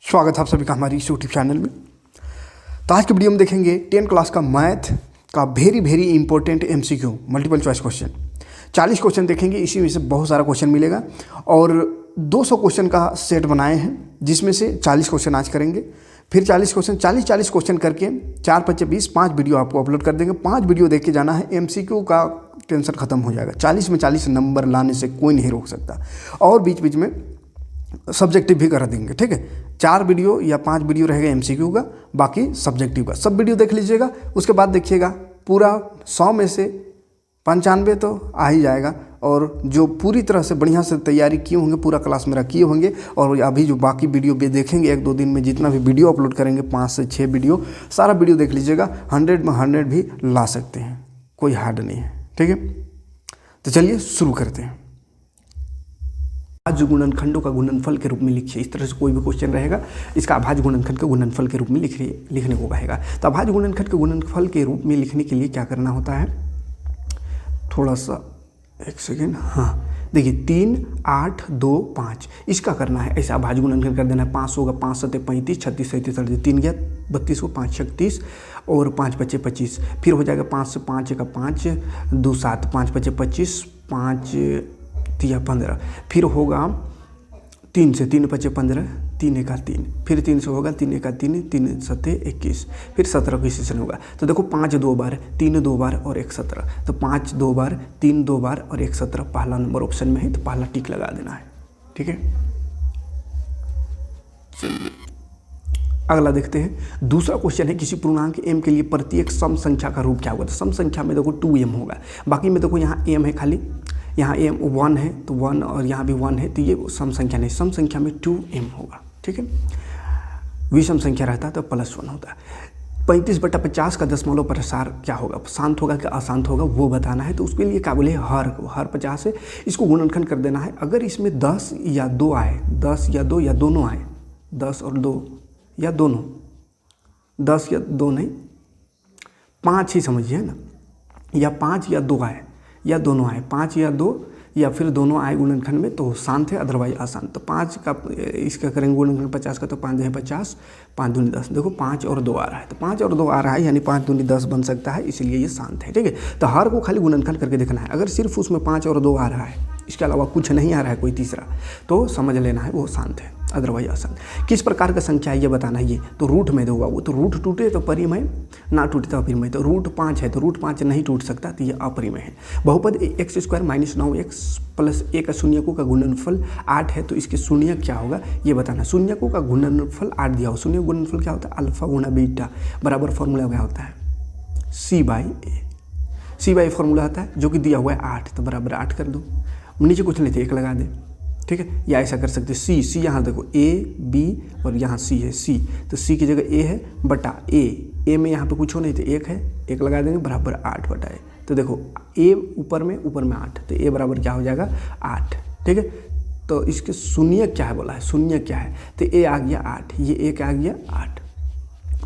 स्वागत है आप सभी का हमारी इस यूट्यूब चैनल में। तो आज की वीडियो में देखेंगे 10 क्लास का मैथ का very important MCQ multiple choice question. 40 question देखेंगे, इसी में से बहुत सारा क्वेश्चन मिलेगा और 200 क्वेश्चन का सेट बनाए हैं, जिसमें से 40 क्वेश्चन आज करेंगे, फिर 40 क्वेश्चन 40 क्वेश्चन करके 4 × 5 = 20 5 वीडियो आपको अपलोड कर देंगे। 5 वीडियो देख के जाना है, MCQ का टेंशन खत्म हो जाएगा। 40 में 40 नंबर लाने से कोई नहीं रोक सकता। और बीच बीच में सब्जेक्टिव भी कर देंगे, ठीक है। 4 वीडियो या 5 वीडियो रहेगा MCQ का, बाकी सब्जेक्टिव का। सब वीडियो देख लीजिएगा, उसके बाद देखिएगा पूरा 100 में से 95 तो आ ही जाएगा। और जो पूरी तरह से बढ़िया से तैयारी किए होंगे, पूरा क्लास मेरा किए होंगे, और अभी जो बाकी वीडियो भी देखेंगे 1-2 दिन में, जितना भी वीडियो अपलोड करेंगे 5 से 6 वीडियो, सारा वीडियो देख लीजिएगा। 100 में 100 भी ला सकते हैं, कोई हार्ड नहीं है, ठीक है। तो चलिए शुरू करते हैं। अभाज्य गुणनखंडों का गुणनफल के रूप में लिखिए। इस तरह से कोई भी क्वेश्चन रहेगा, इसका अभाज्य गुणनखंड के गुणनफल के रूप में लिखने को कहेगा। तो अभाज्य गुणनखंड के गुणनफल के रूप में लिखने के लिए क्या करना होता है, थोड़ा सा एक सेकेंड, हाँ देखिए 3 8 2 5 इसका करना है। ऐसा अभाज्य गुणनखंड कर देना है। 5 होगा, 5 × 7 = 35, 36 × 37 = 3 गया 32 को 5 × 36 और 5 × 5 = 25। फिर हो जाएगा 5 से 5 × 5 2 7 5 × 5 = 25 5 × 15। फिर होगा 3 से 3 × 5 = 15 3 × 1 = 3। फिर 3 से होगा 3 × 1 = 3 3 × 7 = 21। फिर 17 को इसी से होगा। तो देखो 5 2 बार 3 2 बार और 1 17। तो 5 2 बार 3 2 बार और 1 17 पहला नंबर ऑप्शन में है, तो पहला टिक लगा देना है, ठीक है। चलिए अगला देखते हैं। दूसरा क्वेश्चन है, किसी पूर्णांक m के लिए प्रत्येक सम संख्या का रूप क्या होगा। तो सम संख्या में देखो 2m होगा, बाकी में देखो यहाँ m है खाली, यहाँ m 1 है तो 1 और यहाँ भी 1 है, तो ये सम संख्या नहीं। सम संख्या में 2m होगा, ठीक है। विषम संख्या रहता है तो +1 होता है। 35/50 का दशमलव प्रसार क्या होगा, शांत होगा कि अशांत होगा, वो बताना है। तो उसके लिए क्या बोले, हर 50 है, इसको गुणनखंड कर देना है। अगर इसमें 10 या 2 आए, 10 या 2 या दोनों आए, 10 और 2 या दोनों, 10 या 2 नहीं 5 ही समझिए ना, या 5 या 2 आए या दोनों आए, 5 या 2 या फिर दोनों आए गुणनखंड में तो शांत है, अदरवाइज अशांत। तो 5 का इसका करेंगे गुणनखंड 50 का, तो 5 है 50 5 दूनी 10। देखो 5 और 2 आ रहा है, तो 5 और 2 आ रहा है, यानी 5 दूनी 10 बन सकता है, इसलिए ये शांत है, ठीक है। तो हर को खाली गुणनखंड करके देखना है। अगर सिर्फ उसमें 5 और 2 आ रहा है, इसके अलावा कुछ नहीं आ रहा है कोई तीसरा, तो समझ लेना है वो शांत है, अदरवाइज अशांत। किस प्रकार का संख्या है ये बताना है। ये तो रूट में होगा, वो तो रूट टूटे तो परिमेय, ना टूटे तो अपरिमेय। तो रूट 5 है तो रूट 5 नहीं टूट सकता, तो ये अपरिमेय है। बहुपद x² - 9x + 1 शून्यकों का गुणनफल 8 है, तो इसके शून्यक क्या होगा ये बताना। शून्यकों का गुणनफल 8 दिया हो। शून्य गुणनफल क्या होता है, अल्फा गुणा बीटा बराबर फॉर्मूला क्या होता है, C/A। C/A फॉर्मूला होता है जो कि दिया हुआ है 8, तो बराबर 8 कर दो, नीचे कुछ नहीं थे 1 लगा दे, ठीक है। या ऐसा कर सकते C यहाँ देखो A B और यहाँ C है, C तो C की जगह A है बटा A में यहाँ पे कुछ हो नहीं तो 1 है, 1 लगा देंगे बराबर 8/A। तो देखो A ऊपर में 8, तो A बराबर क्या हो जाएगा 8, ठीक है। तो इसके शून्य क्या है बोला है, शून्य क्या है, तो A आ गया 8, ये 1 आ गया 8,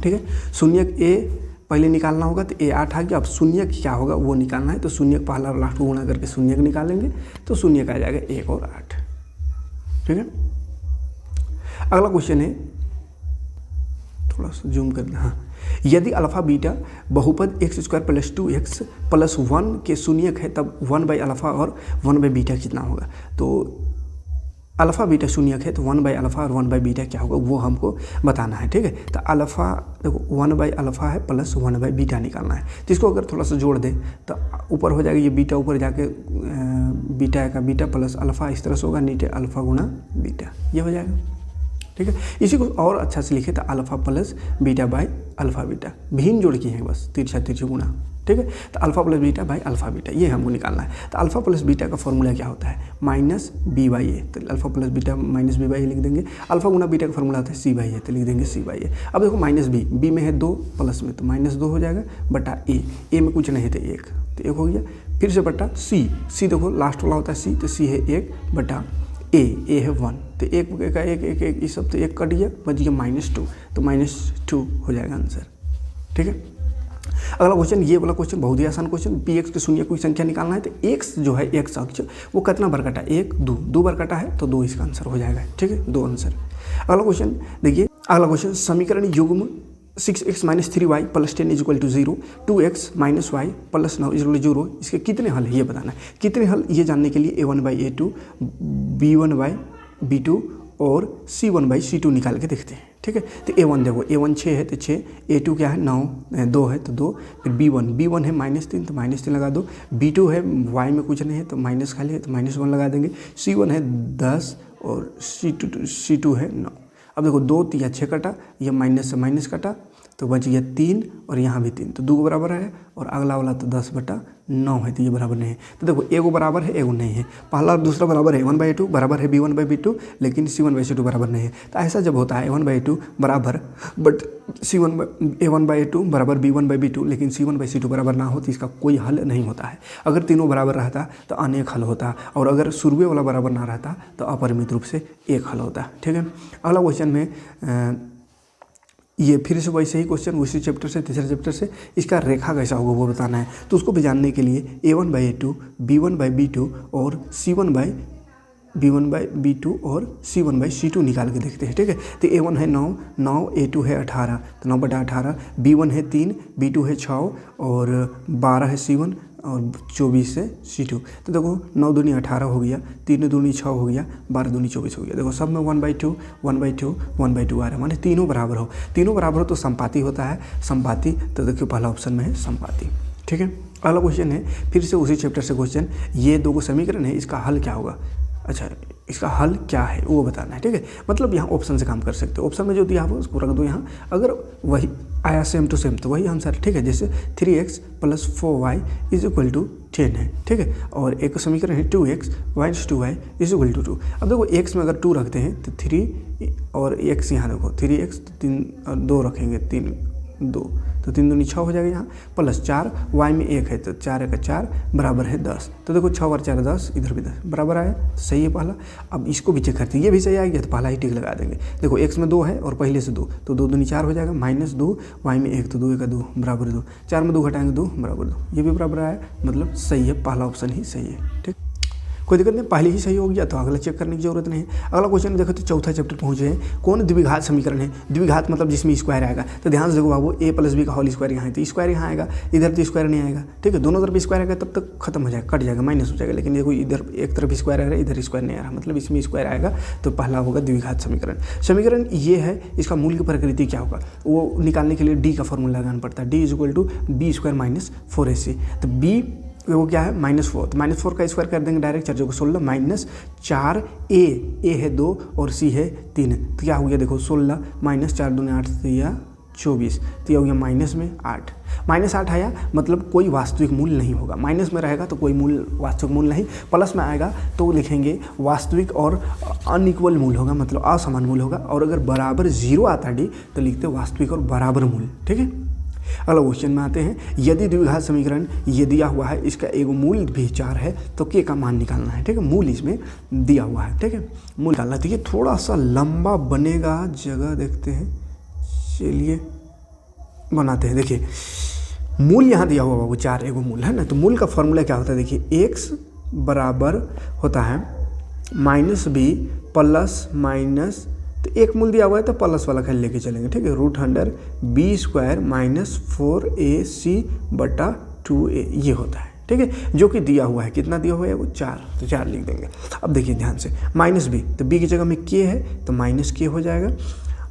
ठीक है। शून्य A पहले निकालना होगा, तो A 8 आ गया। अब शून्य क्या होगा वो निकालना है, तो शून्य पहला और लास्ट को गुणा करके शून्य निकालेंगे, तो शून्य का आ जाएगा 1 और 8, ठीक है। अगला क्वेश्चन है, थोड़ा सा जूम करना, हाँ। यदि अल्फा बीटा बहुपद x² + 2x + 1 के शून्यक है, तब 1/α और 1/β कितना होगा। तो अल्फा बीटा शून्यक है, तो 1/α और 1/β क्या होगा वो हमको बताना है, ठीक है। तो अल्फा देखो 1/α है प्लस 1/β निकालना है। तो इसको अगर थोड़ा सा जोड़ दें तो ऊपर हो जाएगा ये बीटा, ऊपर जाके बीटा का बीटा प्लस अल्फा, इस तरह से होगा, नीचे अल्फा गुणा बीटा, ये हो जाएगा, ठीक है। इसी को और अच्छा से लिखे तो alpha plus beta by alpha beta, भिन्न जोड़ किए हैं बस, तिरछा तिरछी गुणा, ठीक है। तो alpha plus beta by alpha beta ये हमको निकालना है। तो अल्फा प्लस बीटा का फॉर्मूला क्या होता है, -b/a। तो अल्फा प्लस बीटा -b/a लिख देंगे। अल्फा गुना बीटा का फॉर्मूला होता है c/a, तो लिख देंगे c/a। अब देखो -b में है 2, प्लस में तो -2 हो जाएगा बटा a में कुछ नहीं है तो 1, तो 1 हो गया। फिर से बटा c देखो लास्ट वाला होता है c, तो c है 1 बटा a है 1, तो 1 का 1 ये सब तो 1 कट गया, बच गया -2, तो -2 हो जाएगा आंसर, ठीक है। अगला क्वेश्चन, ये वाला क्वेश्चन बहुत ही आसान क्वेश्चन। px के शून्य कोई संख्या निकालना है, तो x जो है x अक्ष वो कितना बार कटा, 1 2 बार कटा है, तो 2 इसका आंसर हो जाएगा, ठीक है, 2 आंसर। अगला क्वेश्चन देखिए, अगला क्वेश्चन, समीकरण युग्म 6x - 3y + 10 = 0, 2x - y + 9 = 0, इसके कितने हल है ये बताना है। कितने हल ये जानने के लिए a1/a2, b1/b2 और c1/c2 निकाल के देखते हैं। ठीक है, तो a1 देखो, a1 6 है तो 6, a2 क्या है 9, 2 है तो 2, फिर b1 है -3 तो -3 लगा दो, b2 है y में कुछ नहीं है तो माइनस खाली है तो -1 लगा देंगे, c1 है 10 और c2 है 9। अब देखो 2 3 6 कटा, ये माइनस से माइनस कटा तो बच गया 3 और यहाँ भी 3, तो 2 बराबर है और अगला वाला तो 10/9 है, तो ये बराबर नहीं है। तो देखो एगो बराबर है एगो नहीं है, पहला और दूसरा बराबर है a1/a2 बराबर है b1/b2, लेकिन c1/c2 बराबर नहीं है। तो ऐसा जब होता है a1/a2 बराबर बट a1/a2 बराबर b1/b2 लेकिन c1/c2 बराबर ना हो तो इसका कोई हल नहीं होता है। अगर तीनों बराबर रहता तो अनेक हल होता, और अगर शुरुए वाला बराबर ना रहता तो अपरिमित रूप से एक हल होता। ठीक है, अगला क्वेश्चन में ये फिर से वैसे ही क्वेश्चन उसी चैप्टर से, तीसरे चैप्टर से, इसका रेखा कैसा होगा वो बताना है। तो उसको भी जानने के लिए a1/a2, b1/b2 और b1/b2 और c1/c2 निकाल के देखते हैं। ठीक है, तो a1 है 9, a2 है 18 तो 9/18, b1 है 3, b2 है 6 और 12 है c1 और 24 है c2। तो देखो 9 दूनी 18 हो गया, 3 दूनी 6 हो गया, 12 दूनी 24 हो गया। देखो सब में 1/2 1/2 1/2 आ रहा है, माने तीनों बराबर हो। तीनों बराबर हो तो संपाती होता है, संपाती तो देखिए पहला ऑप्शन में है संपाती। ठीक है, अगला क्वेश्चन है फिर से उसी चैप्टर से क्वेश्चन, ये दो समीकरण है, इसका हल क्या होगा। अच्छा, इसका हल क्या है वो बताना है। ठीक है, मतलब यहाँ ऑप्शन से काम कर सकते हो, ऑप्शन में जो दिया हो उसको रख दो यहाँ, अगर वही आया सेम टू सेम तो वही आंसर। ठीक है, जैसे 3x + 4y = 10 है। ठीक है, और एक समीकरण है 2x - 2y = 2। अब देखो x में अगर 2 रखते हैं तो 3 और x यहाँ देखो 3x तो 3 और 2 रखेंगे, 3 2 तो 3 दूनी 6 हो जाएगा यहाँ, +4 y में 1 है तो 4 × 4 बराबर है 10। तो देखो 6 और 4 10, इधर भी 10 बराबर आया, तो सही है पहला। अब इसको भी चेक करते हैं, ये भी सही आ गया तो पहला ही टिक लगा देंगे। देखो x में 2 है और पहले से 2 तो 2 दूनी 4 हो जाएगा, -2 y में 1 तो 2 × 2 बराबर 2, 4 में 2 घटाएंगे 2 बराबर 2, ये भी बराबर आया, मतलब सही है, पहला ऑप्शन ही सही है। ठीक, कोई दिक्कत नहीं, पहले ही सही हो गया तो अगला चेक करने की जरूरत नहीं है। अगला क्वेश्चन देखो तो चौथा चैप्टर पहुंचे हैं, कौन द्विघात समीकरण है। द्विघात मतलब जिसमें स्क्वायर आएगा, तो ध्यान से देखो बाबू a + b का होल स्क्वायर यहाँ है तो स्क्वायर यहाँ आएगा, इधर तो स्क्वायर नहीं आएगा। ठीक है, दोनों तरफ स्क्वायर आएगा तब तक खत्म हो जाएगा, कट जाएगा, माइनस हो जाएगा। लेकिन देखो इधर एक तरफ स्क्वायर आ रहा है, इधर स्क्वायर नहीं आ रहा, मतलब इसमें स्क्वायर आएगा तो पहला होगा द्विघात समीकरण। समीकरण ये है, इसका मूल की प्रकृति क्या होगा वो निकालने के लिए डी का फॉर्मूला लगाना पड़ता है, d = b² - 4ac। तो b वो क्या है -4, तो -4 का स्क्वायर कर देंगे डायरेक्ट, 4 × 16 -4a है 2 और c है 3, तो क्या हो गया देखो 16 -4 दूनी 8 तो या 24, तो ये हो गया माइनस में 8। -8 आया मतलब कोई वास्तविक मूल्य नहीं होगा, माइनस में रहेगा तो कोई मूल्य वास्तविक मूल्य नहीं, प्लस में आएगा तो लिखेंगे वास्तविक और अनइक्वल मूल्य होगा, मतलब असमान मूल्य होगा। और अगर बराबर 0 आता डी तो लिखते वास्तविक और बराबर मूल्य। ठीक है, अगला क्वेश्चन में आते हैं, यदि द्विघात समीकरण ये दिया हुआ है, इसका एक मूल्य भी 4 है तो k का मान निकालना है। ठीक है, मूल्य इसमें दिया हुआ है। ठीक है, मूल्य निकालना है, तो ये थोड़ा सा लंबा बनेगा, जगह देखते हैं, चलिए बनाते हैं। देखिए मूल्य यहाँ दिया हुआ बाबू 4 एगो मूल्य है ना, तो मूल्य का फॉर्मूला क्या होता है, देखिए x बराबर होता है -b + तो एक मूल्य दिया हुआ है तो प्लस वाला खाली लेके चलेंगे। ठीक है, √100 b² - 4ac/2a ये होता है। ठीक है, जो कि दिया हुआ है, कितना दिया हुआ है वो 4, तो 4 लिख देंगे। अब देखिए ध्यान से -b, तो b की जगह में k है तो -k हो जाएगा,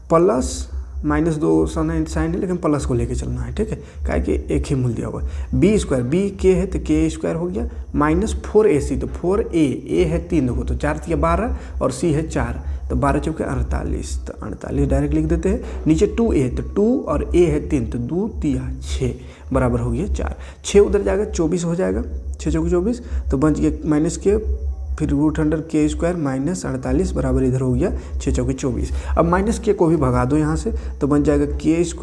प्लस -2 साइन है लेकिन प्लस को लेके चलना है। ठीक है, क्या कि एक ही मूल्य दिया हुआ है। b² b k है तो k² हो गया, -4ac तो 4a है 3 देखो तो 4 × 12 और c है 4 तो 12 × 48 तो 48 डायरेक्ट लिख देते हैं। नीचे 2a तो 2 और a है 3 तो 2 3 6 बराबर हो गया 4, 6 उधर जाएगा 24 हो जाएगा, 6 × 24 तो बच गया -k, फिर √100 k² - 48 बराबर इधर हो गया 6 × 24। अब -k को भी भगा दो यहाँ से तो बन जाएगा k² -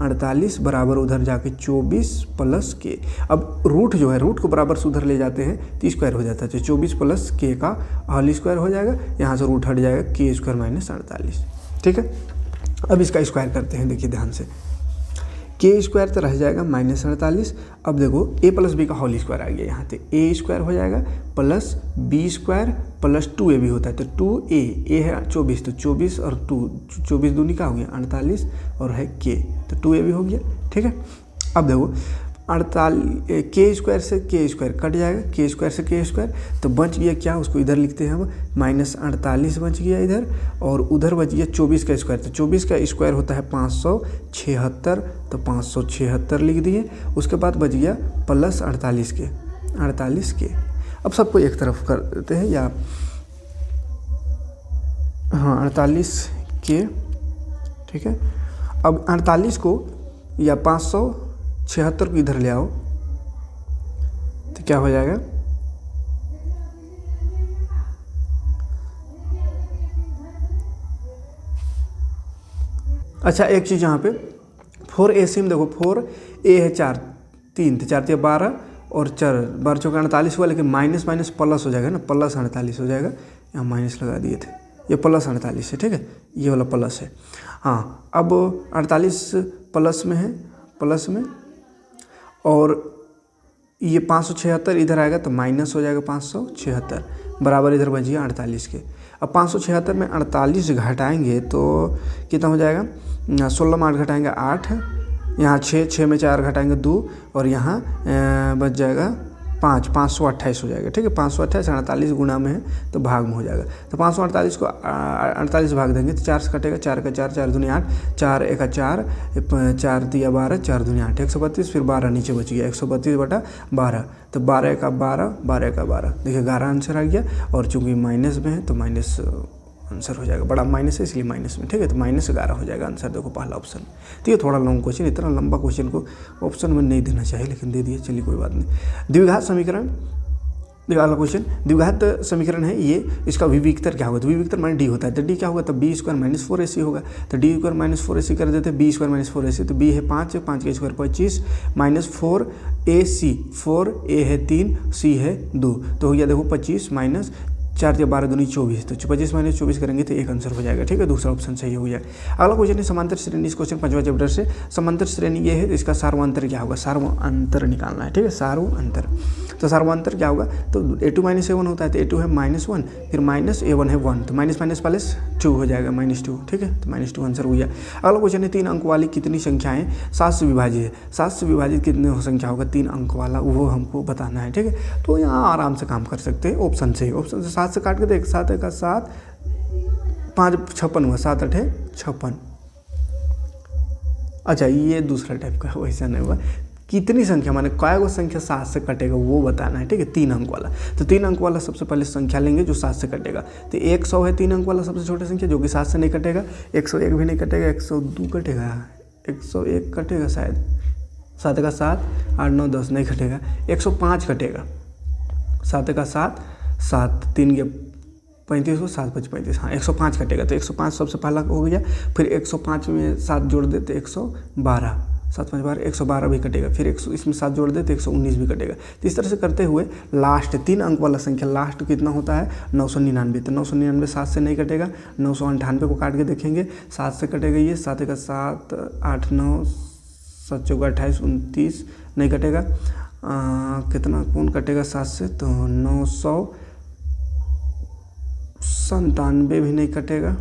48 बराबर उधर जाके 24 + k। अब रूट जो है, रूट को बराबर से उधर ले जाते हैं तो स्क्वायर हो जाता है, 24 + k का होल स्क्वायर हो जाएगा, यहाँ से रूट हट जाएगा k² - 48। ठीक है, अब इसका स्क्वायर करते हैं, देखिए ध्यान से के स्क्वायर तो रह जाएगा -48। अब देखो a प्लस बी का होल स्क्वायर आ गया यहाँ पे, a स्क्वायर हो जाएगा plus B square plus 2a भी होता है, तो 2a है 24, तो 24 और 2 24 दूनी का हो गया 48 और है k, तो 2a भी हो गया। ठीक है, अब देखो 48 के स्क्वायर से के स्क्वायर कट जाएगा, के स्क्वायर से के स्क्वायर, तो बच गया क्या, उसको इधर लिखते हैं हम -48 बच गया इधर, और उधर बच गया 24 का स्क्वायर, तो 24 का स्क्वायर होता है 576, तो 576 लिख दिए। उसके बाद बच गया प्लस 48 के। अब सबको एक तरफ कर देते हैं, या हाँ 48 के, ठीक है। अब 48 को या 576 को इधर ले आओ, तो क्या हो जाएगा, अच्छा एक चीज़ यहाँ पे 4ac में देखो 4a है 4 3 तो 4 12 और 4 12 चौका 48 हुआ, लेकिन माइनस माइनस प्लस हो जाएगा ना, प्लस 48 हो जाएगा, यहाँ माइनस लगा दिए थे, ये प्लस 48 है। ठीक है, ये वाला प्लस है। हाँ, अब 48 प्लस में है, प्लस में, और ये 576 इधर आएगा तो माइनस हो जाएगा 576 बराबर इधर बच गया 48 के। अब 576 में 48 घटाएंगे तो कितना हो जाएगा, 16 में 8 घटाएंगे 8, यहाँ 6 में 4 घटाएंगे 2, और यहाँ बच जाएगा 5, 528 हो जाएगा। ठीक है, 528 48 गुना में है तो भाग में हो जाएगा, तो 548 को 48 भाग देंगे तो 4 से कटेगा, 4 का 4 4 दूनी 8, 4 1 4 4 दिया 12, 4 दूनी 8, 132, फिर 12 नीचे बच गया 132/12, तो 12 का 12, 12 का 12, देखिए 11 आंसर आ गया। और चूंकि माइनस में है तो माइनस आंसर हो जाएगा, बड़ा माइनस है इसलिए माइनस में। ठीक है, तो -11 हो जाएगा आंसर, देखो पहला ऑप्शन। तो ये थोड़ा लॉन्ग क्वेश्चन, इतना लंबा क्वेश्चन को ऑप्शन में नहीं देना चाहिए, लेकिन दे दिए, चलिए कोई बात नहीं। द्विघात समीकरण, अगला क्वेश्चन द्विघात समीकरण है ये, इसका विविक्तर क्या होगा, तो विविक्तर माने डी होता है, तो डी क्या होगा, तो बी स्क्वायर -4ac होगा, तो डी स्क्वायर -4ac कर देते हैं, बी स्क्वायर -4ac, तो बी है 5, 5 का स्क्वायर 25 -4ac, 4a है 3, c है 2, तो हो गया देखो 25 माइनस 4 या 12 दूनी 24, तो 25 - 24 करेंगे तो एक आंसर हो जाएगा। ठीक है, दूसरा ऑप्शन सही हो गया। अगला क्वेश्चन है समांतर श्रेणी, इस क्वेश्चन 5वां चैप्टर से। समांतर श्रेणी ये है, इसका सार्वंतर क्या होगा, सार्वंतर निकालना है। ठीक है, सार्वंतर, तो सार्वंतर क्या होगा, तो a2 - a1 होता है, तो a2 है -1, फिर -a1 है 1, तो माइनस माइनस प्लस 2 हो जाएगा -2। ठीक है, तो -2 आंसर हो गया। अगला क्वेश्चन है 3 अंक वाली कितनी संख्याएं 7 से विभाजित है, 7 से विभाजित कितनी संख्या होगा 3 अंक वाला, वो हमको बताना है। ठीक है, तो यहाँ आराम से काम कर सकते हैं ऑप्शन से 7 से काट के देख, 7 का 7, 5 56 हुआ, 7 8 56। अच्छा, ये दूसरा टाइप का, वैसा नहीं हुआ, कितनी संख्या माने क्या गो संख्या 7 से कटेगा वो बताना है। ठीक है, 3 अंक वाला, तो 3 अंक वाला सबसे पहले संख्या लेंगे जो 7 से कटेगा, तो 100 है 3 अंक वाला सबसे छोटी संख्या जो कि 7 से नहीं कटेगा, 101 भी नहीं कटेगा, 102 कटेगा, 101 कटेगा शायद, 7 का 7 8 9 10 नहीं कटेगा, 105 कटेगा, 7 का 7 7 3 के 35 7 5 35, हाँ 105 कटेगा, तो 105 सबसे पहला हो गया, फिर 105 में 7 जोड़ देते 112, 7 5 12, 112 भी कटेगा, फिर 100 इसमें 7 जोड़ देते 119 भी कटेगा। तो इस तरह से करते हुए लास्ट 3 अंक वाला संख्या लास्ट कितना होता है 999, तो 999 7 से नहीं कटेगा, 998 को काट के देखेंगे, 7 से कटेगा ये, 7 का 7 8 9 7 चौका 28 29 नहीं कटेगा, कितना कौन कटेगा 7 से, तो 997 भी नहीं कटेगा,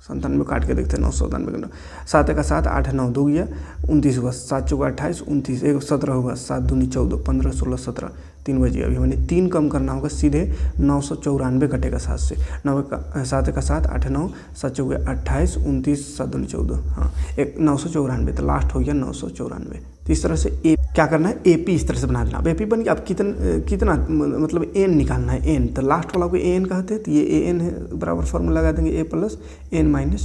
97 काट के देखते हैं, 997 7 का 7 8 9 2 गया 29 हुआ, 7 चौका 28 29 1 17 होगा, 7 दूनी 14 15 16 17 3 बजे अभी मैंने 3 कम करना होगा, सीधे 994 कटेगा 7 से, 7 का 7 8 9 7 चौका 28 29 7 दूनी 14, हाँ 994, तो लास्ट हो गया 994। तो इस तरह से ए क्या करना है, एपी इस तरह से बना देना। अब एपी बन गया, अब कितना मतलब एन निकालना है, एन, तो लास्ट वाला को एन कहते हैं, तो ये एन है बराबर फॉर्मूला लगा देंगे a + n - 1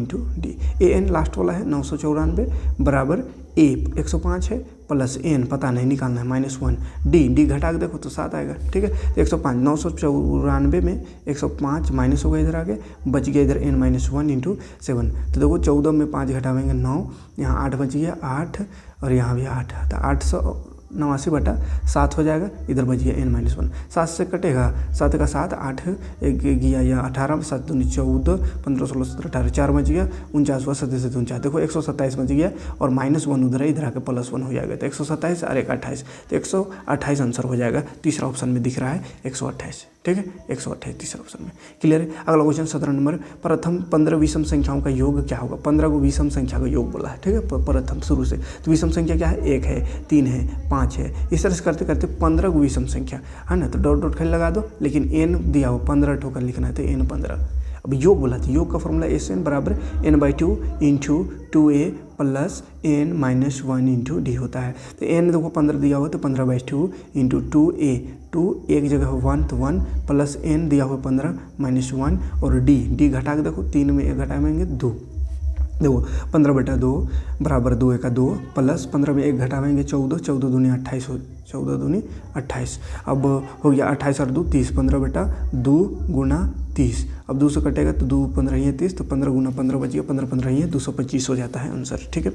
× d, N last वाला है 994 बराबर a 105 है प्लस n पता नहीं निकालना है -1, d घटा के देखो तो 7 आएगा। ठीक है, तो 105 994 में 105 माइनस होगा इधर आगे, बच गया इधर n - 1 × 7, तो देखो 14 में 5 घटावेंगे 9, यहाँ 8 बच गया 8 और यहाँ भी 8, तो 89/7 हो जाएगा। इधर बच गया n-1, 7 से कटेगा, 7 का 7, 8 एक गया या 18, 7 दूनी 14, 15 16 17 18, 4 बच गया, 49 हुआ, 7 से 49, देखो 127 बच गया और -1 उधर है, इधर आके +1 हो जाएगा, तो 127 और 1 28, तो 128 आंसर हो जाएगा। तीसरा ऑप्शन में दिख रहा है 128, ठीक है, 128 तीसरा ऑप्शन में। क्लियर है। अगला क्वेश्चन 17 नंबर, प्रथम 15 विषम संख्याओं का योग क्या होगा? 15 को विषम संख्या का योग बोला है, ठीक है, प्रथम शुरू से। तो विषम संख्या क्या है? 1 है, 3 है, 5 है, इस तरह से करते करते 15 को विषम संख्या है ना, तो डॉट डॉट खाली लगा दो, लेकिन n दिया हो 15 ठोकर लिखना है, तो n15। अब योग बोला था, योग का फॉर्मूला SN बराबर n/2 into 2a plus n-1 into d होता है। तो n देखो 15 दिया हुआ, तो 15/2 इंटू 2a, 2 एक जगह हो 1 तो 1 प्लस n दिया हुआ 15 -1 और d घटा के देखो 3 में 1 घटाएंगे 2, देखो 15/2 बराबर 2 1 2 प्लस 15 में 1 घटाएंगे 14, 14 दूनी 28 हो, 14 दूनी 28। अब हो गया 28 और 2 30, 15/2 गुना 30। अब 2 से कटेगा तो 2 15 ही 30, तो 15 गुना 15 बच गया, 15 15 ही 225 हो जाता है आंसर, ठीक है।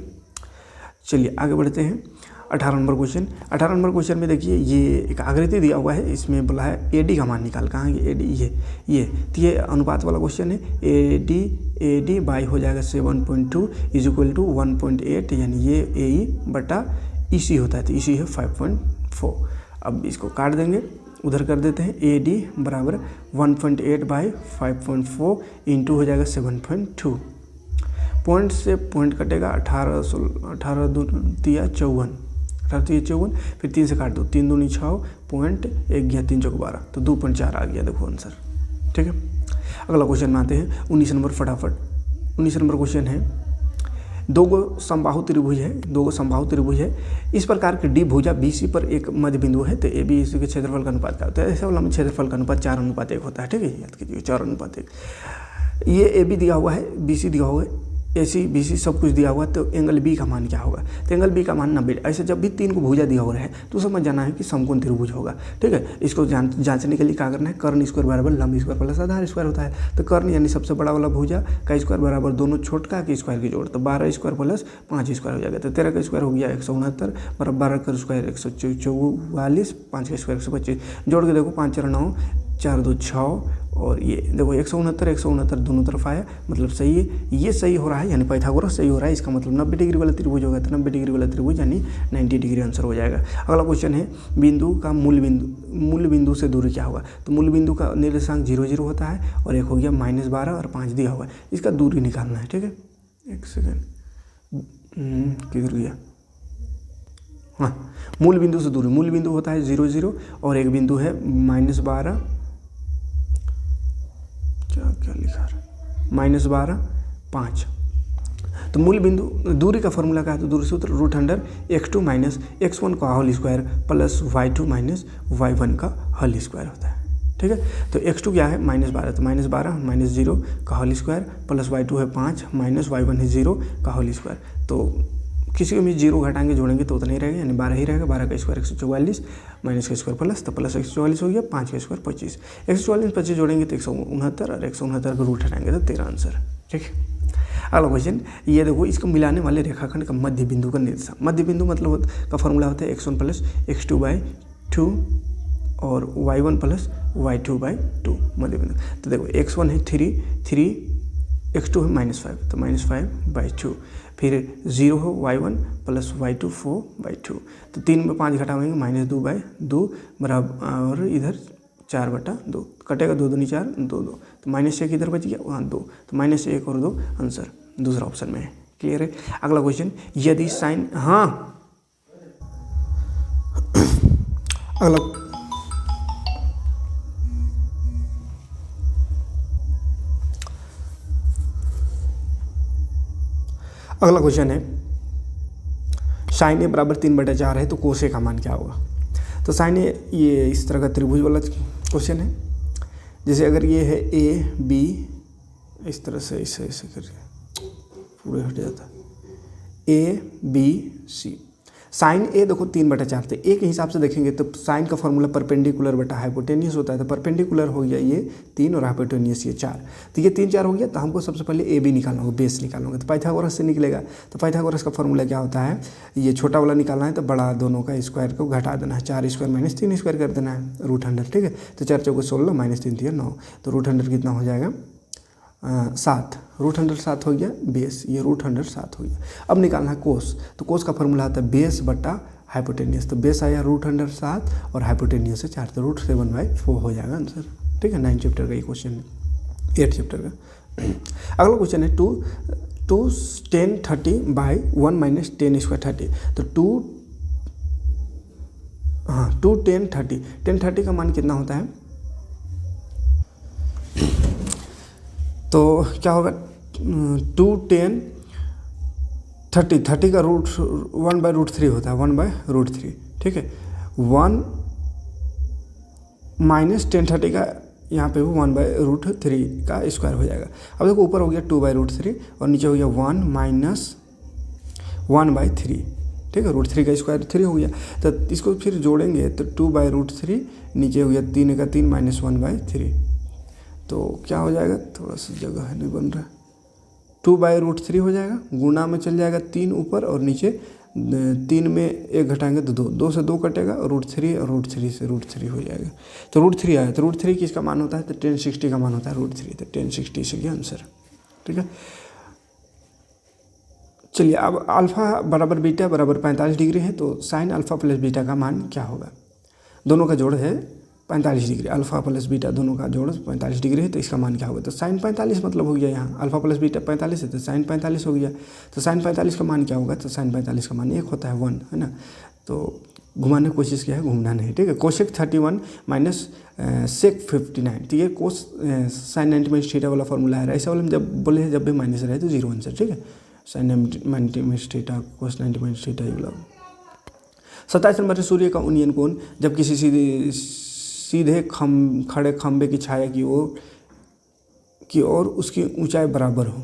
चलिए आगे बढ़ते हैं। 18 नंबर क्वेश्चन। 18 नंबर क्वेश्चन में देखिए ये एक आकृति दिया हुआ है, इसमें बोला है AD का मान निकाल। कहाँ है AD? ये तो ये अनुपात वाला क्वेश्चन है। AD बाई हो जाएगा 7.2 इज इक्वल टू 1.8, यानी ये AE बटा EC होता है, तो EC है 5.4। अब इसको काट देंगे, उधर कर देते हैं। AD बराबर 1.8 बाई 5.4 इंटू हो जाएगा 7.2। पॉइंट से पॉइंट कटेगा, 18 2 तिया 54, 18 तिया 54, फिर 3 से काट दो, 3 दूनी 6, पॉइंट 1 गया, 3 चौक 12, तो 2.4 आ गया, देखो आंसर, ठीक है। अगला क्वेश्चन में आते हैं 19 नंबर, फटाफट। 19 नंबर क्वेश्चन है, दो गो समबाहु त्रिभुज है, दो गो समबाहु त्रिभुज है, इस प्रकार के डी भुजा BC पर एक मध्य बिंदु है, तो AB के क्षेत्रफल का अनुपात क्या होता है? ऐसे वाला में क्षेत्रफल का अनुपात 4:1 होता है, ठीक है, याद कीजिए 4:1। ये AB दिया हुआ है, BC दिया हुआ है, AC BC सब कुछ दिया हुआ है, तो एंगल B का मान क्या होगा? तो एंगल B का मान 90। ऐसे जब भी 3 को भुजा दिया हुआ है तो समझ जाना है कि समकोण त्रिभुज होगा, ठीक है। इसको जांचने के लिए क्या करना है? कर्ण स्क्वायर बराबर लंब स्क्वायर प्लस आधार स्क्वायर होता है। तो कर्ण यानी सबसे बड़ा वाला भुजा का स्क्वायर बराबर दोनों छोटका के स्क्वायर की जोड़, तो 12 स्क्वायर प्लस 5 स्क्वायर हो जाएगा, तो 13 का स्क्वायर हो गया 169 बराबर 12 का स्क्वायर 144, 5 का स्क्वायर 125, जोड़ के देखो 5 4 9, 4 2 6 और ये देखो 169 दोनों तरफ आया, मतलब सही है, ये सही हो रहा है, यानी पाइथागोरस सही हो रहा है, इसका मतलब 90 डिग्री वाला त्रिभुज होगा, तो 90 डिग्री वाला त्रिभुज यानी 90 डिग्री आंसर हो जाएगा। अगला क्वेश्चन है, बिंदु का मूल बिंदु से दूरी क्या होगा? तो मूल बिंदु का निर्देशांक 0 0 होता है, और एक हो गया -12 और 5 दिया हुआ है, इसका दूरी निकालना है, ठीक है। एक सेकेंड, किधर गया? हाँ, मूल बिंदु से दूरी, मूल बिंदु होता है 0 0 और एक बिंदु है -12, क्या लिखा है, -12 5। तो मूल बिंदु दूरी का फॉर्मूला क्या है? तो दूरी सूत्र √x2 माइनस x1 का whole square plus y2 minus y1 का होल स्क्वायर होता है, ठीक है। तो x2 क्या है? -12, तो -12 -0 का होल स्क्वायर प्लस y2 है 5 माइनस y1 है 0 का होल स्क्वायर। तो किसी को भी 0 घटाएंगे जोड़ेंगे तो उतना ही रहेगा, यानी 12 ही रहेगा। 12 का स्क्वायर 144 माइनस का स्क्वायर प्लस, तो प्लस 144 हो गया, 5 का स्क्वायर 25, 144 25 जोड़ेंगे तो 169 और 169 का रूट हटाएंगे तो 13 आंसर, ठीक है। अगला क्वेश्चन ये देखो, इसको मिलाने वाले रेखाखंड का मध्य बिंदु का निर्देशांक। मध्य बिंदु मतलब का फॉर्मूला होता है x1 प्लस x2/2 और y1 प्लस y2/2 मध्य बिंदु। तो देखो x1 है 3, x2 है -5, तो -5/2, फिर 0 हो y1 प्लस y2 4/2, तो 3 में 5 घटाएंगे -2/2 बराबर, और इधर 4/2 कटेगा, 2 दूनी 4 2 2, तो -1 इधर बच गया, वहाँ 2, तो -1 और 2 आंसर दूसरा ऑप्शन में है। क्लियर है। अगला क्वेश्चन, यदि साइन, हाँ अगला क्वेश्चन है, साइन ए बराबर 3/4 है, तो कोसे का मान क्या होगा? तो साइन ए ये इस तरह का त्रिभुज वाला क्वेश्चन है। जैसे अगर ये है AB, इस तरह से ऐसे करके पूरे हट जाता है, ABC, साइन ए देखो 3/4 थे, ए के हिसाब से देखेंगे तो साइन का फॉर्मूला परपेंडिकुलर बटा हाइपोटेनियस होता है, तो परपेंडिकुलर हो गया ये 3 और हाइपोटेनियस ये 4, तो ये 3 4 हो गया। तो हमको सबसे पहले ए बी निकालना होगा, बेस निकालना होगा, तो पाइथागोरस से निकलेगा। तो पाइथागोरस का फॉर्मूला क्या होता है, ये छोटा वाला निकालना है तो बड़ा दोनों का स्क्वायर को घटा देना है, 4 स्क्वायर माइनस 3 स्क्वायर कर देना है, √100, ठीक है। तो 4 चौको 16 माइनस 3 3 9, तो √100 कितना हो जाएगा 7, √100 7 हो गया, बेस ये √100 7 हो गया। अब निकालना है कोस, तो कोस का फॉर्मूला आता है बेस बटा हाइपोटेनियस, तो बेस आया √100 7 और हाइपोटेनियस से 4, तो √7/4 हो जाएगा आंसर, ठीक है। 9 चैप्टर का ये क्वेश्चन है, 8 चैप्टर का। अगला क्वेश्चन है 2 10 30/1 - 10 स्क्वायर 30, तो 2 10 30 का मान कितना होता है, तो क्या होगा 2 10 30 का रूट 1/√3 होता है, 1/√3, ठीक है। 1 - 10 30 का यहाँ पे भी 1/√3 का स्क्वायर हो जाएगा। अब देखो ऊपर हो गया 2/√3 और नीचे हो गया 1 - 1/3, ठीक है। √3 का स्क्वायर 3 हो गया, तो इसको फिर जोड़ेंगे तो 2/√3 नीचे हो गया 3 का 3 - 1/3, तो क्या हो जाएगा, थोड़ा सा जगह है नहीं बन रहा, 2/√3 हो जाएगा, गुना में चल जाएगा 3 ऊपर और नीचे 3 में 1 घटाएंगे तो 2 से 2 कटेगा, √3 और √3 से √3 हो जाएगा, तो √3 आया। तो √3 किसका मान होता है, तो 1060 का मान होता है √3, तो 1060 से गया आंसर, ठीक है। चलिए अब अल्फा बराबर बीटा बराबर 45 डिग्री है, तो साइन अल्फा प्लस बीटा का मान क्या होगा, दोनों का जोड़ है 45 डिग्री, अल्फा प्लस बीटा दोनों का जोड़ 45 डिग्री है, तो इसका मान क्या होगा, तो साइन 45 मतलब हो गया, यहाँ अल्फा प्लस बीटा 45 है तो साइन 45 हो गया, तो साइन 45 का मान क्या होगा, तो साइन 45 का मान 1 होता है, 1 है ना, तो घुमाने की कोशिश किया है, घूमना नहीं, ठीक है। कोसेक 31 माइनस सेक 59, तो ये कोस साइन 90 थीटा वाला फॉर्मूला है, ऐसा वाला जब बोले जब भी माइनस रहे तो 0 आंसर, ठीक है। साइन 90 थीटा कोस 90 थीटा ये वाला। 27 नंबर है सूर्य का उन्नयन कोण जब किसी सीधे खड़े खंभे की छाया की ओर उसकी ऊंचाई बराबर हो,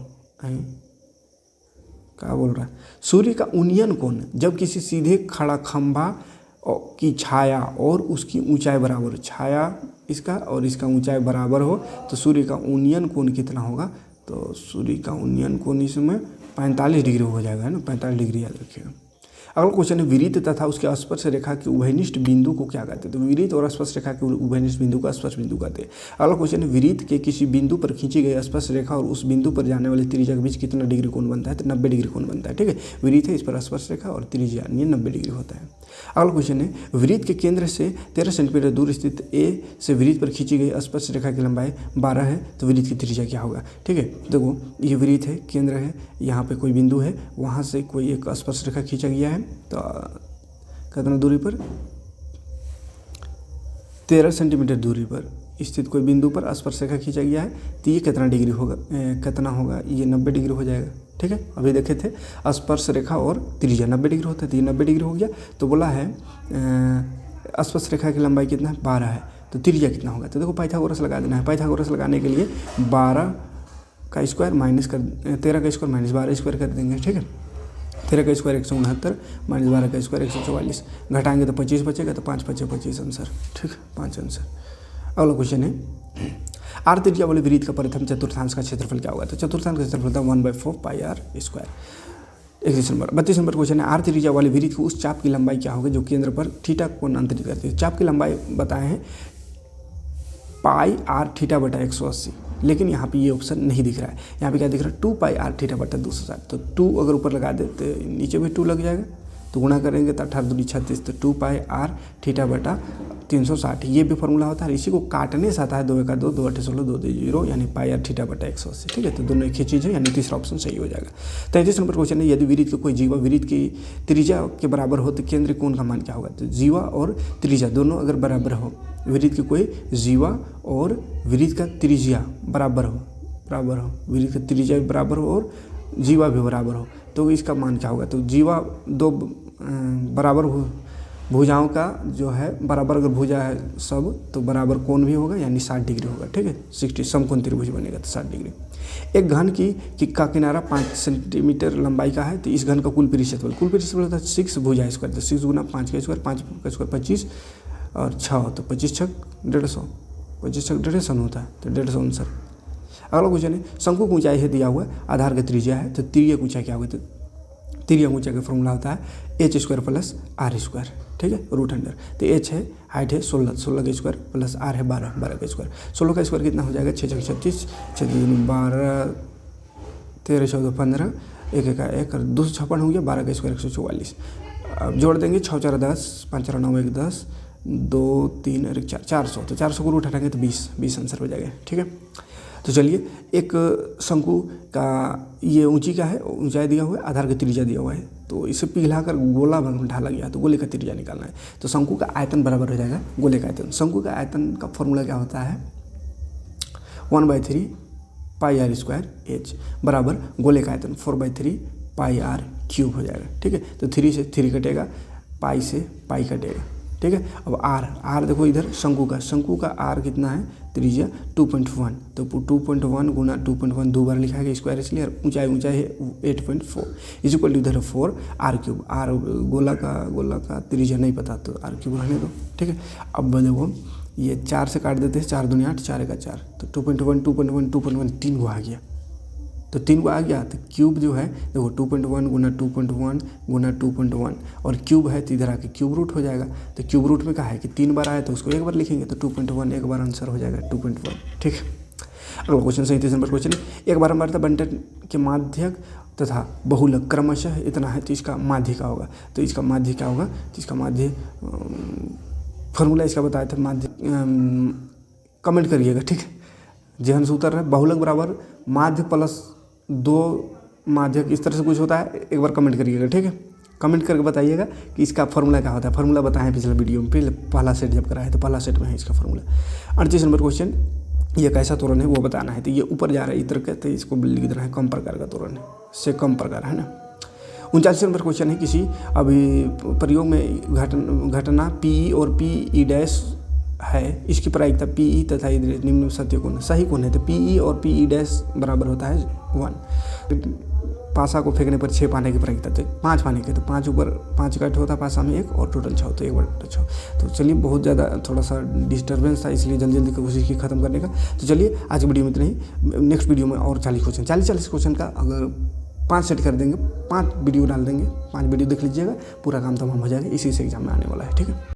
क्या बोल रहा है, सूर्य का उन्नयन कोण जब किसी सीधे खड़ा खंभा की छाया और उसकी ऊंचाई बराबर हो, छाया इसका और इसका ऊंचाई बराबर हो तो सूर्य का उन्नयन कोण कितना होगा, तो सूर्य का उन्नयन कोण इसमें 45 डिग्री हो जाएगा, है ना, 45 डिग्री याद रखिएगा। अगला क्वेश्चन है विरित तथा उसके स्पर्श रेखा के उभयनिष्ठ बिंदु को क्या कहते हैं, तो विरित और स्पर्श रेखा के उभयनिष्ठ बिंदु को स्पर्श बिंदु कहते हैं। अगला क्वेश्चन है विरित के किसी बिंदु पर खींची गई स्पर्श रेखा और उस बिंदु पर जाने वाली त्रिज्या के बीच कितना डिग्री कोण बनता है, तो 90 डिग्री कोण बनता है, ठीक है। विरित है, इस पर स्पर्श रेखा और त्रिज्या ये 90 डिग्री होता है। अगला क्वेश्चन है विरित के केंद्र से 13 सेंटीमीटर दूर स्थित ए से विरित पर खींची गई स्पर्श रेखा की लंबाई 12 है, तो विरित की त्रिज्या क्या होगा, ठीक है। देखो ये विरित है, केंद्र है, यहाँ पे कोई बिंदु है, वहाँ से कोई एक स्पर्श रेखा खींचा गया है, तो कितना दूरी पर 13 सेंटीमीटर दूरी पर स्थित कोई बिंदु पर स्पर्श रेखा खींचा गया है, तो ये कितना डिग्री होगा, कितना होगा, ये 90 डिग्री हो जाएगा, ठीक है। अभी देखे थे स्पर्श रेखा और त्रिज्या 90 डिग्री होता है, तो ये 90 डिग्री हो गया। तो बोला है स्पर्श रेखा की लंबाई कितना है 12 है, तो त्रिज्या कितना होगा, तो देखो पाइथागोरस लगा देना है। पाइथागोरस लगाने के लिए 12 का स्क्वायर माइनस कर 13 का स्क्वायर माइनस 12 स्क्वायर कर देंगे, ठीक है। 13 का स्क्वायर 169 माइनस 12 का स्क्वायर 144, घटाएंगे तो 25 बचेगा, तो 5 5 25 आंसर, ठीक है, 5 आंसर। अगला क्वेश्चन है आर त्रिज्या वाले वृत्त का प्रथम चतुर्थांश का क्षेत्रफल क्या होगा, तो चतुर्थांश का क्षेत्रफल था 1/4 πr²। 31 नंबर 32 नंबर क्वेश्चन है आर त्रिज्या वाले वृत्त की उस चाप की लंबाई क्या होगी जो केंद्र पर थीटा कोण अंतरित करती है। चाप की लंबाई बताए हैं πr/θ/180, लेकिन यहाँ पे ये ऑप्शन नहीं दिख रहा है, यहाँ पे क्या दिख रहा है 2πr/θ/260, तो 2 अगर ऊपर लगा दे तो नीचे भी 2 लग जाएगा, तो गुणा करेंगे तो 18 दूनी 36, तो 2πr/θ/360 ये भी फॉर्मूला होता है। इसी को काटने से आता है 2 × 2 2 8 16 2 2 0 यानी πr/θ/180, ठीक है। तो दोनों एक ही चीज़ है, यानी तीसरा ऑप्शन सही हो जाएगा। 33 नंबर क्वेश्चन है यदि वृत्त का कोई जीवा वृत्त की त्रिज्या के बराबर हो तो केंद्र कोण का मान क्या होगा, तो जीवा और त्रिज्या दोनों अगर बराबर हो, वृत्त की कोई जीवा और वृत्त का त्रिज्या बराबर हो, वृत्त का त्रिज्या बराबर हो और जीवा भी बराबर हो, तो इसका मान क्या होगा, तो जीवा 2 बराबर हो भुजाओं का जो है बराबर, अगर भुजा है सब तो बराबर कोण भी होगा, यानी 60 डिग्री होगा। ठीक है, 60 समकोण त्रिभुज बनेगा तो 60 डिग्री। एक घन का किनारा 5 सेंटीमीटर लंबाई का है, तो इस घन का कुल पृष्ठफल होता है 6 भुजा स्क्वायर, तो 6 गुना 5 का स्क्वायर, 5 का स्क्वायर 25 और 6 तो 25 छक 150, 25 छक 150 होता है, तो 150 आंसर। अगला क्वेश्चन है शंकु की ऊंचाई है दिया हुआ है, आधार का त्रिज्या है, तो तिर्यक ऊंचाई क्या होगा, तो तिर्यक ऊंचाई का फॉर्मूला होता है h square plus r square. ठीक है, रूट अंडर, तो h है हाइट है 16, 16 का स्क्वायर प्लस r है 12, 12 का स्क्वायर। 16 का स्क्वायर कितना हो जाएगा, 6 छक 36, 6 दूनी 12, 13 14 15, 1 का 1 और 256 हो गया, 12 का स्क्वायर 144। अब जोड़ देंगे 6 4 10, 5 4 9 1 10, 2 3 और 1 4, 400, तो 400 को रूट हटाएंगे तो 20 आंसर हो जाएगा। ठीक है, तो चलिए एक शंकु का ये ऊंची का है, ऊंचाई दिया हुआ है, आधार का त्रिज्या दिया हुआ है, तो इसे पिघलाकर गोला ढाला गया, तो गोले का त्रिज्या निकालना है। तो शंकु का आयतन बराबर हो जाएगा गोले का आयतन। शंकु का आयतन का फॉर्मूला क्या होता है, 1/3 पाई आर स्क्वायर एच बराबर गोले का आयतन 4/3 पाई आर क्यूब हो जाएगा। ठीक है, तो 3 से 3 कटेगा, पाई से पाई कटेगा। ठीक है, अब आर देखो इधर शंकु का आर कितना है, त्रिज्या 2.1, तो 2.1 गुना 2.1 दो बार लिखा है स्क्वायर, इसलिए ऊंचाई है 8.4 इज इक्वल टू इधर 4 आर क्यूब। आर गोला का त्रिज्या नहीं पता तो आर क्यूब रहने दो। ठीक है, अब देखो ये 4 से काट देते हैं, 4 दूनी 8, 4 का 4, तो 2.1 3 को आ गया, तो 3 को आ गया, तो क्यूब जो है देखो 2.1 गुना 2.1 गुना 2.1 और क्यूब है तो इधर आके क्यूब रूट हो जाएगा। तो क्यूब रूट में कहा है कि 3 बार आया तो उसको एक बार लिखेंगे, तो 2.1 एक बार आंसर हो जाएगा 2.1। ठीक है, अगला क्वेश्चन 37 नंबर क्वेश्चन है, एक बार हमारे बंटन के माध्यक तथा बहुलक क्रमशः इतना है, तो इसका माध्य क्या होगा, तो इसका माध्य क्या होगा, तो इसका माध्य फॉर्मूला इसका बताया था, माध्य कमेंट करिएगा। ठीक है, जेहन सूत्र है बहुलक बराबर माध्य प्लस 2 माध्यक, इस तरह से कुछ होता है, एक बार कमेंट करिएगा। ठीक है, कमेंट करके बताइएगा कि इसका फॉर्मूला क्या होता है। फॉर्मूला बताएं पिछले वीडियो में, पहला सेट जब कराया तो पहला सेट में है इसका फॉर्मूला। 38 नंबर क्वेश्चन, ये कैसा त्वरण है वो बताना है, तो ये ऊपर जा रहा है इतर कहते हैं, इसको लिख देना है कम प्रकार का त्वरण है, से कम प्रकार है ना। 39 नंबर क्वेश्चन है, किसी अभी प्रयोग में घटना पी और पी डैश है, इसकी प्रायिकता पी तथा निम्न सत्य कोण सही कोण है, तो पी और पी डैश बराबर होता है 1। पासा को फेंकने पर 6 पाने की प्रायिकता, तो 5 पाने के, तो 5 ऊपर 5 कट होता है पासा में 1 और टोटल 6, तो 1/6। तो चलिए बहुत ज़्यादा थोड़ा सा डिस्टर्बेंस था, इसलिए जल्दी कोशिश की खत्म करने का। तो चलिए आज की वीडियो में इतना ही, नेक्स्ट वीडियो में और 40 क्वेश्चन का अगर 5 सेट कर देंगे, 5 वीडियो डाल देंगे, 5 वीडियो देख लीजिएगा, पूरा काम तमाम हो जाएगा, इसी से एग्जाम में आने वाला है। ठीक है।